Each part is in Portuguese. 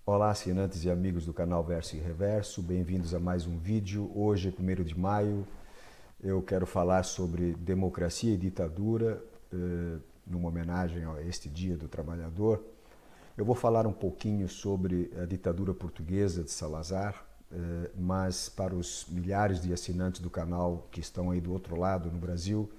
Olá, assinantes e amigos do canal Verso e Reverso, bem-vindos a mais um vídeo. Hoje é 1º de maio, eu quero falar sobre democracia e ditadura, numa homenagem a este Dia do Trabalhador. Eu vou falar um pouquinho sobre a ditadura portuguesa de Salazar, mas para os milhares de assinantes do canal que estão aí do outro lado, no Brasil,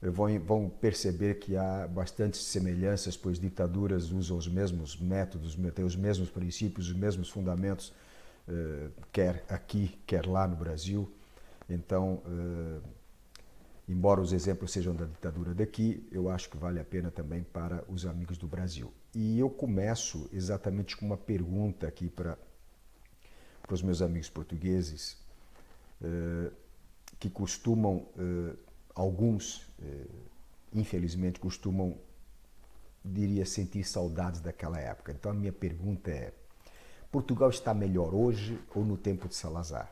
vão perceber que há bastantes semelhanças, pois ditaduras usam os mesmos métodos, têm os mesmos princípios, os mesmos fundamentos, quer aqui, quer lá no Brasil. Então, embora os exemplos sejam da ditadura daqui, eu acho que vale a pena também para os amigos do Brasil. E eu começo exatamente com uma pergunta aqui para os meus amigos portugueses, que costumam... Alguns, infelizmente, costumam, diria, sentir saudades daquela época. Então a minha pergunta é: Portugal está melhor hoje ou no tempo de Salazar?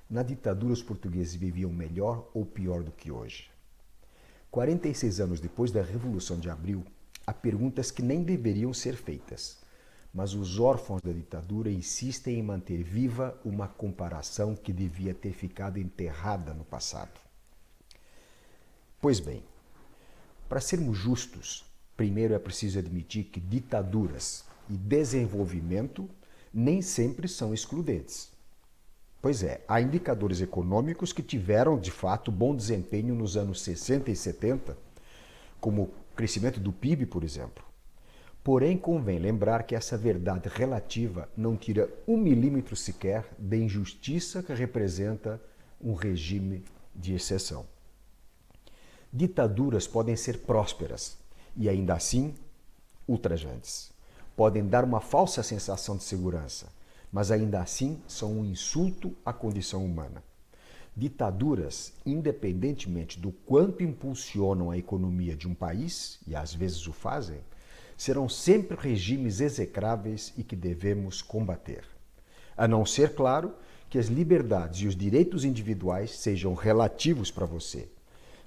Na ditadura os portugueses viviam melhor ou pior do que hoje? 46 anos depois da Revolução de Abril, há perguntas que nem deveriam ser feitas, mas os órfãos da ditadura insistem em manter viva uma comparação que devia ter ficado enterrada no passado. Pois bem, para sermos justos, primeiro é preciso admitir que ditaduras e desenvolvimento nem sempre são excludentes. Pois é, há indicadores econômicos que tiveram, de fato, bom desempenho nos anos 60 e 70, como o crescimento do PIB, por exemplo. Porém, convém lembrar que essa verdade relativa não tira 1 milímetro sequer da injustiça que representa um regime de exceção. Ditaduras podem ser prósperas e, ainda assim, ultrajantes. Podem dar uma falsa sensação de segurança, mas, ainda assim, são um insulto à condição humana. Ditaduras, independentemente do quanto impulsionam a economia de um país, e às vezes o fazem, serão sempre regimes execráveis e que devemos combater. A não ser, claro, que as liberdades e os direitos individuais sejam relativos para você.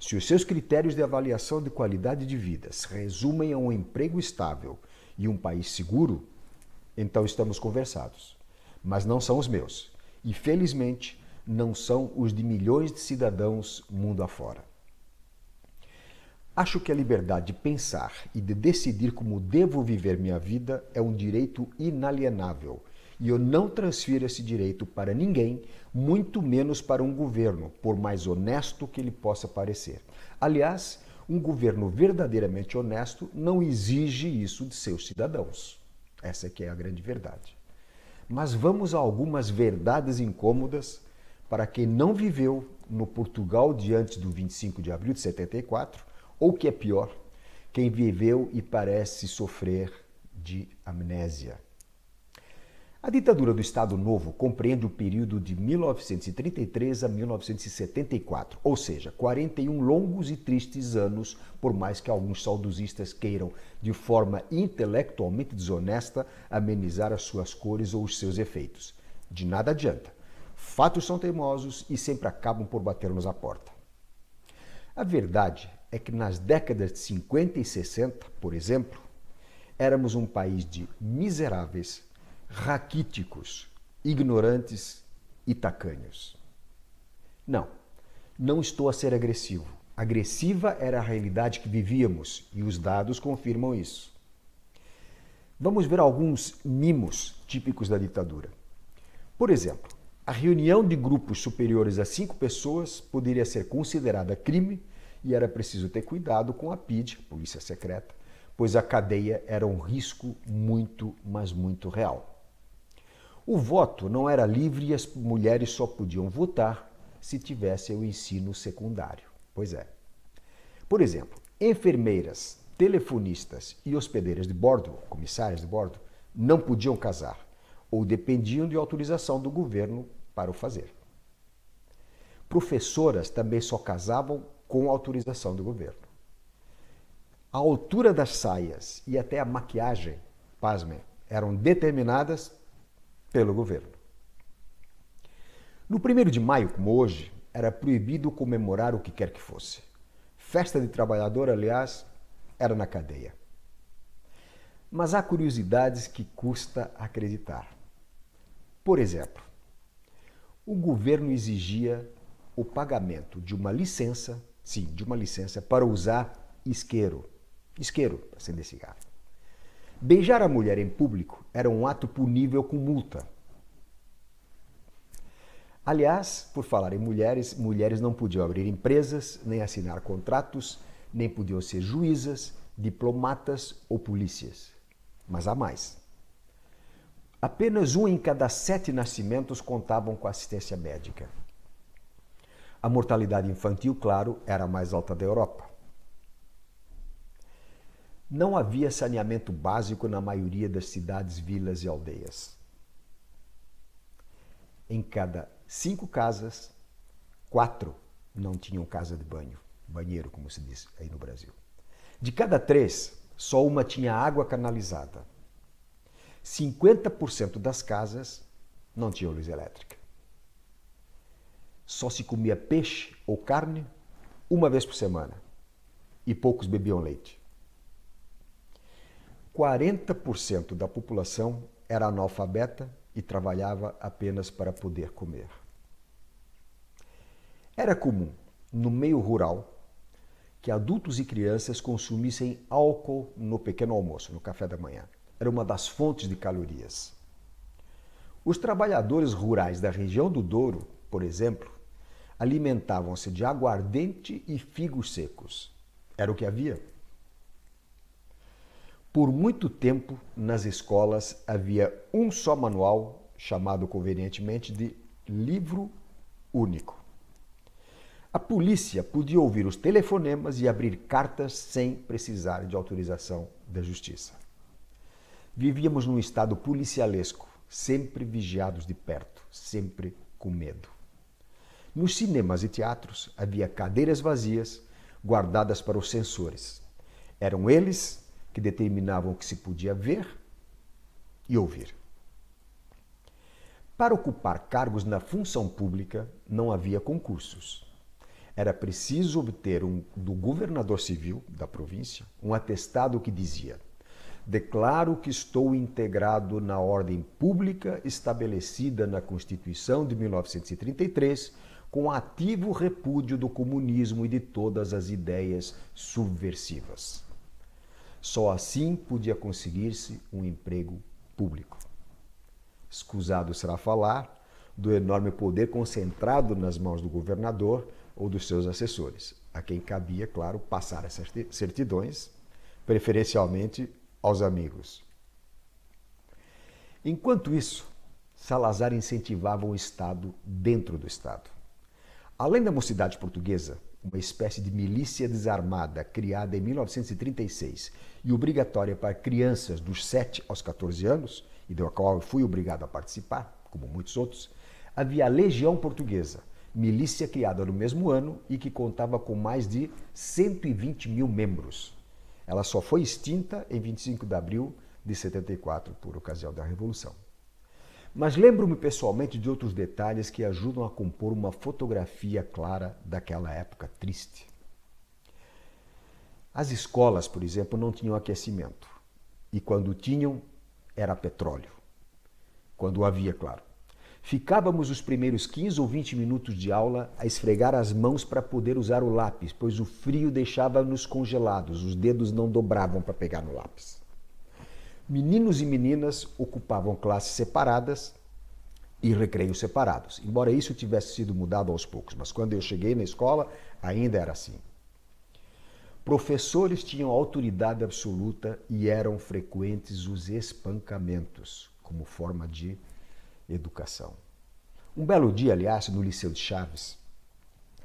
Se os seus critérios de avaliação de qualidade de vida se resumem a um emprego estável e um país seguro, então estamos conversados. Mas não são os meus. E, felizmente, não são os de milhões de cidadãos mundo afora. Acho que a liberdade de pensar e de decidir como devo viver minha vida é um direito inalienável. E eu não transfiro esse direito para ninguém, muito menos para um governo, por mais honesto que ele possa parecer. Aliás, um governo verdadeiramente honesto não exige isso de seus cidadãos. Essa é que é a grande verdade. Mas vamos a algumas verdades incômodas para quem não viveu no Portugal de antes do 25 de abril de 74, ou, que é pior, quem viveu e parece sofrer de amnésia. A ditadura do Estado Novo compreende o período de 1933 a 1974, ou seja, 41 longos e tristes anos, por mais que alguns saudosistas queiram, de forma intelectualmente desonesta, amenizar as suas cores ou os seus efeitos. De nada adianta. Fatos são teimosos e sempre acabam por bater-nos à porta. A verdade é que nas décadas de 50 e 60, por exemplo, éramos um país de miseráveis, raquíticos, ignorantes e tacanhos. Não estou a ser agressivo. Agressiva era a realidade que vivíamos e os dados confirmam isso. Vamos ver alguns mimos típicos da ditadura. Por exemplo, a reunião de grupos superiores a 5 pessoas poderia ser considerada crime e era preciso ter cuidado com a PIDE, Polícia Secreta, pois a cadeia era um risco muito, mas muito real. O voto não era livre e as mulheres só podiam votar se tivessem o ensino secundário. Pois é. Por exemplo, enfermeiras, telefonistas e hospedeiras de bordo, comissárias de bordo, não podiam casar ou dependiam de autorização do governo para o fazer. Professoras também só casavam com autorização do governo. A altura das saias e até a maquiagem, pasmem, eram determinadas pelo governo. No 1º de maio, como hoje, era proibido comemorar o que quer que fosse. Festa de trabalhador, aliás, era na cadeia. Mas há curiosidades que custa acreditar. Por exemplo, o governo exigia o pagamento de uma licença, sim, de uma licença para usar isqueiro para acender cigarro. Beijar a mulher em público era um ato punível com multa. Aliás, por falar em mulheres, mulheres não podiam abrir empresas, nem assinar contratos, nem podiam ser juízas, diplomatas ou polícias. Mas há mais. Apenas 1 em cada 7 nascimentos contavam com assistência médica. A mortalidade infantil, claro, era a mais alta da Europa. Não havia saneamento básico na maioria das cidades, vilas e aldeias. Em cada 5 casas, 4 não tinham casa de banho, banheiro, como se diz aí no Brasil. De cada 3, só uma tinha água canalizada. 50% das casas não tinham luz elétrica. Só se comia peixe ou carne uma vez por semana e poucos bebiam leite. 40% da população era analfabeta e trabalhava apenas para poder comer. Era comum, no meio rural, que adultos e crianças consumissem álcool no pequeno almoço, no café da manhã. Era uma das fontes de calorias. Os trabalhadores rurais da região do Douro, por exemplo, alimentavam-se de aguardente e figos secos. Era o que havia. Por muito tempo, nas escolas, havia um só manual, chamado convenientemente de livro único. A polícia podia ouvir os telefonemas e abrir cartas sem precisar de autorização da justiça. Vivíamos num estado policialesco, sempre vigiados de perto, sempre com medo. Nos cinemas e teatros havia cadeiras vazias guardadas para os censores. Eram eles que determinavam o que se podia ver e ouvir. Para ocupar cargos na função pública, não havia concursos. Era preciso obter do governador civil da província um atestado que dizia: declaro que estou integrado na ordem pública estabelecida na Constituição de 1933, com ativo repúdio do comunismo e de todas as ideias subversivas. Só assim podia conseguir-se um emprego público. Escusado será falar do enorme poder concentrado nas mãos do governador ou dos seus assessores, a quem cabia, claro, passar essas certidões, preferencialmente aos amigos. Enquanto isso, Salazar incentivava o Estado dentro do Estado. Além da Mocidade Portuguesa, uma espécie de milícia desarmada criada em 1936 e obrigatória para crianças dos 7 aos 14 anos, e da qual eu fui obrigado a participar, como muitos outros, havia a Legião Portuguesa, milícia criada no mesmo ano e que contava com mais de 120 mil membros. Ela só foi extinta em 25 de abril de 74, por ocasião da Revolução. Mas lembro-me pessoalmente de outros detalhes que ajudam a compor uma fotografia clara daquela época triste. As escolas, por exemplo, não tinham aquecimento. E quando tinham, era petróleo. Quando havia, claro. Ficávamos os primeiros 15 ou 20 minutos de aula a esfregar as mãos para poder usar o lápis, pois o frio deixava-nos congelados, os dedos não dobravam para pegar no lápis. Meninos e meninas ocupavam classes separadas e recreios separados, embora isso tivesse sido mudado aos poucos, mas quando eu cheguei na escola ainda era assim. Professores tinham autoridade absoluta e eram frequentes os espancamentos como forma de educação. Um belo dia, aliás, no Liceu de Chaves,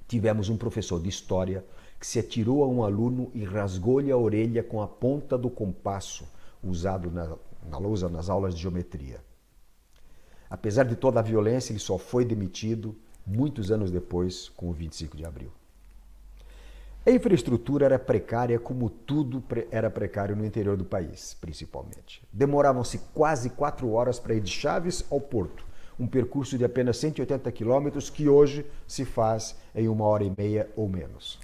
tivemos um professor de história que se atirou a um aluno e rasgou-lhe a orelha com a ponta do compasso usado na lousa nas aulas de geometria. Apesar de toda a violência, ele só foi demitido muitos anos depois, com o 25 de abril. A infraestrutura era precária, como tudo era precário no interior do país, principalmente. Demoravam-se quase 4 horas para ir de Chaves ao Porto, um percurso de apenas 180 quilômetros que hoje se faz em 1h30 ou menos.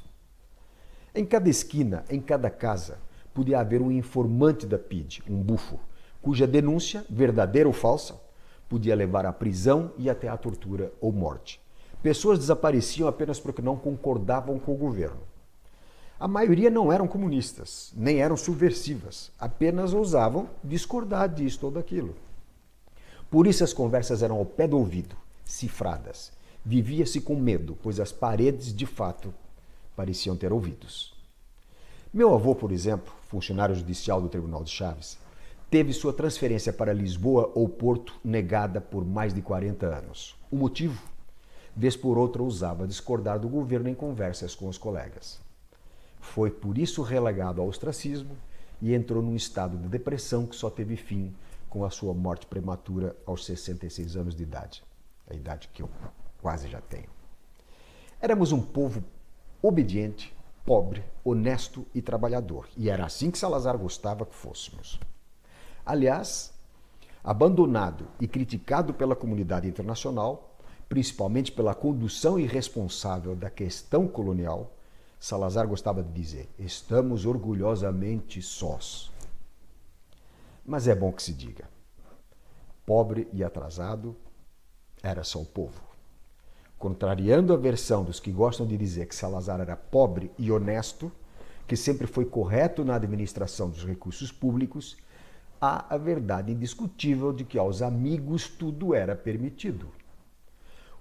Em cada esquina, em cada casa, podia haver um informante da PIDE, um bufo, cuja denúncia, verdadeira ou falsa, podia levar à prisão e até à tortura ou morte. Pessoas desapareciam apenas porque não concordavam com o governo. A maioria não eram comunistas, nem eram subversivas, apenas ousavam discordar disto ou daquilo. Por isso as conversas eram ao pé do ouvido, cifradas. Vivia-se com medo, pois as paredes, de fato, pareciam ter ouvidos. Meu avô, por exemplo, funcionário judicial do Tribunal de Chaves, teve sua transferência para Lisboa ou Porto negada por mais de 40 anos. O motivo? Vez por outra ousava discordar do governo em conversas com os colegas. Foi por isso relegado ao ostracismo e entrou num estado de depressão que só teve fim com a sua morte prematura aos 66 anos de idade. A idade que eu quase já tenho. Éramos um povo obediente, pobre, honesto e trabalhador. E era assim que Salazar gostava que fôssemos. Aliás, abandonado e criticado pela comunidade internacional, principalmente pela condução irresponsável da questão colonial, Salazar gostava de dizer: estamos orgulhosamente sós. Mas é bom que se diga: pobre e atrasado era só o povo. Contrariando a versão dos que gostam de dizer que Salazar era pobre e honesto, que sempre foi correto na administração dos recursos públicos, há a verdade indiscutível de que aos amigos tudo era permitido.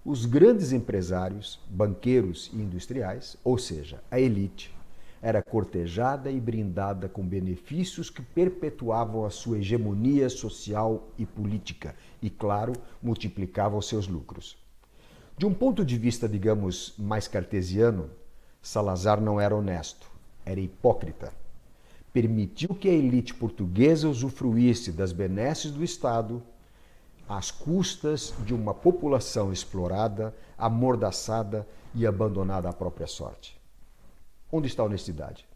Os grandes empresários, banqueiros e industriais, ou seja, a elite, era cortejada e brindada com benefícios que perpetuavam a sua hegemonia social e política e, claro, multiplicavam seus lucros. De um ponto de vista, digamos, mais cartesiano, Salazar não era honesto, era hipócrita. Permitiu que a elite portuguesa usufruísse das benesses do Estado às custas de uma população explorada, amordaçada e abandonada à própria sorte. Onde está a honestidade?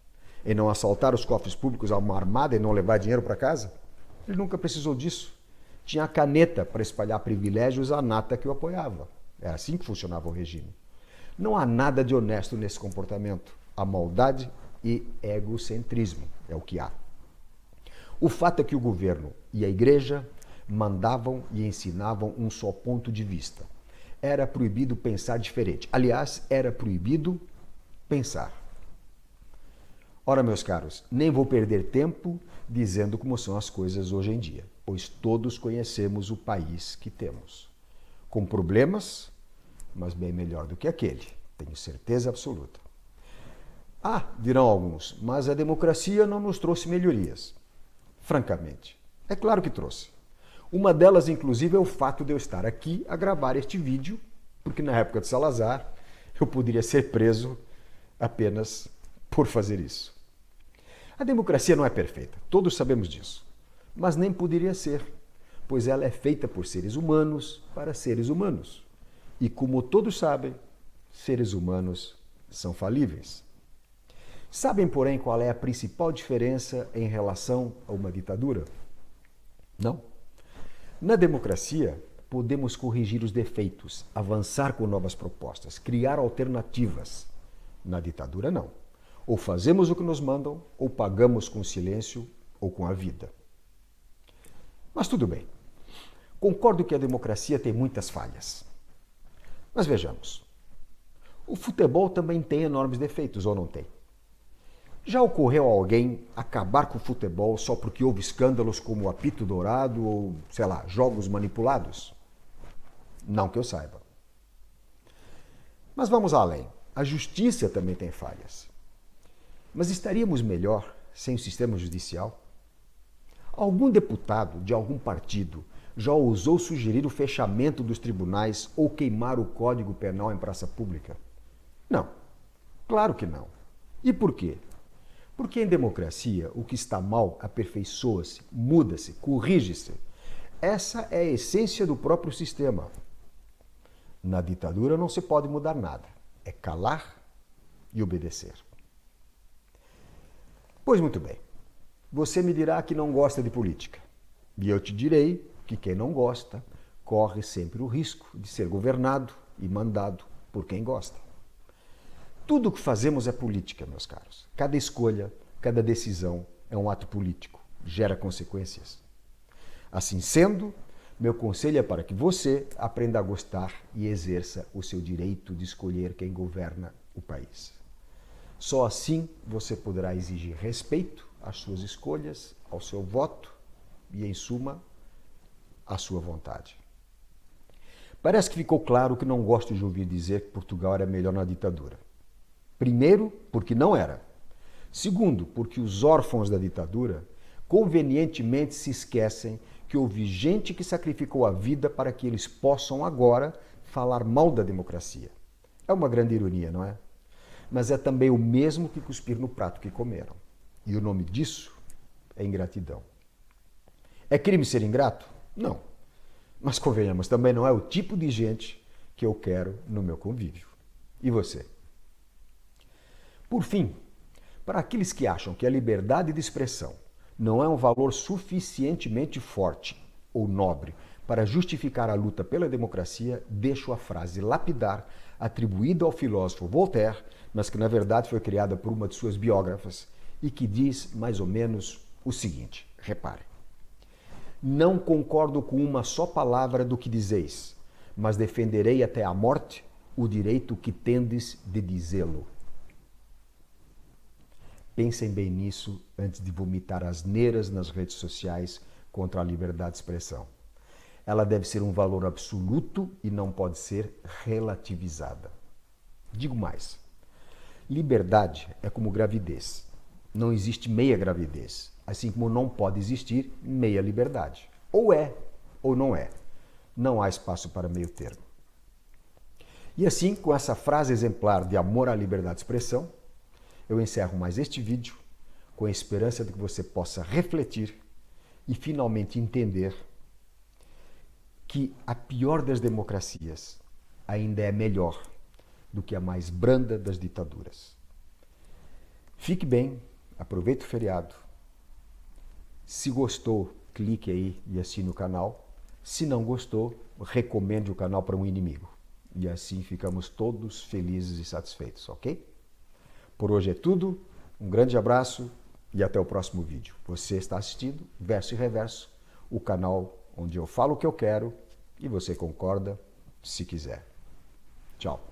Em não assaltar os cofres públicos a uma armada e não levar dinheiro para casa? Ele nunca precisou disso. Tinha a caneta para espalhar privilégios à nata que o apoiava. Era assim que funcionava o regime. Não há nada de honesto nesse comportamento. Há maldade e egocentrismo, é o que há. O fato é que o governo e a igreja mandavam e ensinavam um só ponto de vista. Era proibido pensar diferente. Aliás, era proibido pensar. Ora, meus caros, nem vou perder tempo dizendo como são as coisas hoje em dia, pois todos conhecemos o país que temos. Com problemas, mas bem melhor do que aquele, tenho certeza absoluta. Ah, dirão alguns, mas a democracia não nos trouxe melhorias. Francamente, é claro que trouxe. Uma delas, inclusive, é o fato de eu estar aqui a gravar este vídeo, porque na época de Salazar eu poderia ser preso apenas por fazer isso. A democracia não é perfeita, todos sabemos disso, mas nem poderia ser, pois ela é feita por seres humanos para seres humanos. E como todos sabem, seres humanos são falíveis. Sabem, porém, qual é a principal diferença em relação a uma ditadura? Não. Na democracia, podemos corrigir os defeitos, avançar com novas propostas, criar alternativas. Na ditadura, não. Ou fazemos o que nos mandam, ou pagamos com silêncio ou com a vida. Mas tudo bem. Concordo que a democracia tem muitas falhas. Mas vejamos. O futebol também tem enormes defeitos, ou não tem? Já ocorreu a alguém acabar com o futebol só porque houve escândalos como o apito dourado ou, sei lá, jogos manipulados? Não que eu saiba. Mas vamos além. A justiça também tem falhas. Mas estaríamos melhor sem o sistema judicial? Algum deputado de algum partido já ousou sugerir o fechamento dos tribunais ou queimar o Código Penal em praça pública? Não. Claro que não. E por quê? Porque em democracia o que está mal aperfeiçoa-se, muda-se, corrige-se. Essa é a essência do próprio sistema. Na ditadura não se pode mudar nada. É calar e obedecer. Pois muito bem. Você me dirá que não gosta de política. E eu te direi que quem não gosta corre sempre o risco de ser governado e mandado por quem gosta. Tudo o que fazemos é política, meus caros. Cada escolha, cada decisão é um ato político, gera consequências. Assim sendo, meu conselho é para que você aprenda a gostar e exerça o seu direito de escolher quem governa o país. Só assim você poderá exigir respeito às suas escolhas, ao seu voto e, em suma, à sua vontade. Parece que ficou claro que não gosto de ouvir dizer que Portugal era melhor na ditadura. Primeiro, porque não era. Segundo, porque os órfãos da ditadura convenientemente se esquecem que houve gente que sacrificou a vida para que eles possam agora falar mal da democracia. É uma grande ironia, não é? Mas é também o mesmo que cuspir no prato que comeram. E o nome disso é ingratidão. É crime ser ingrato? Não. Mas convenhamos, também não é o tipo de gente que eu quero no meu convívio. E você? Por fim, para aqueles que acham que a liberdade de expressão não é um valor suficientemente forte ou nobre para justificar a luta pela democracia, deixo a frase lapidar atribuída ao filósofo Voltaire, mas que na verdade foi criada por uma de suas biógrafas e que diz mais ou menos o seguinte, repare. Não concordo com uma só palavra do que dizeis, mas defenderei até a morte o direito que tendes de dizê-lo. Pensem bem nisso antes de vomitar asneiras nas redes sociais contra a liberdade de expressão. Ela deve ser um valor absoluto e não pode ser relativizada. Digo mais, liberdade é como gravidez. Não existe meia gravidez, assim como não pode existir meia liberdade. Ou é, ou não é. Não há espaço para meio termo. E assim, com essa frase exemplar de amor à liberdade de expressão, eu encerro mais este vídeo com a esperança de que você possa refletir e finalmente entender que a pior das democracias ainda é melhor do que a mais branda das ditaduras. Fique bem, aproveite o feriado. Se gostou, clique aí e assine o canal. Se não gostou, recomende o canal para um inimigo. E assim ficamos todos felizes e satisfeitos, ok? Por hoje é tudo, um grande abraço e até o próximo vídeo. Você está assistindo Verso e Reverso, o canal onde eu falo o que eu quero e você concorda se quiser. Tchau.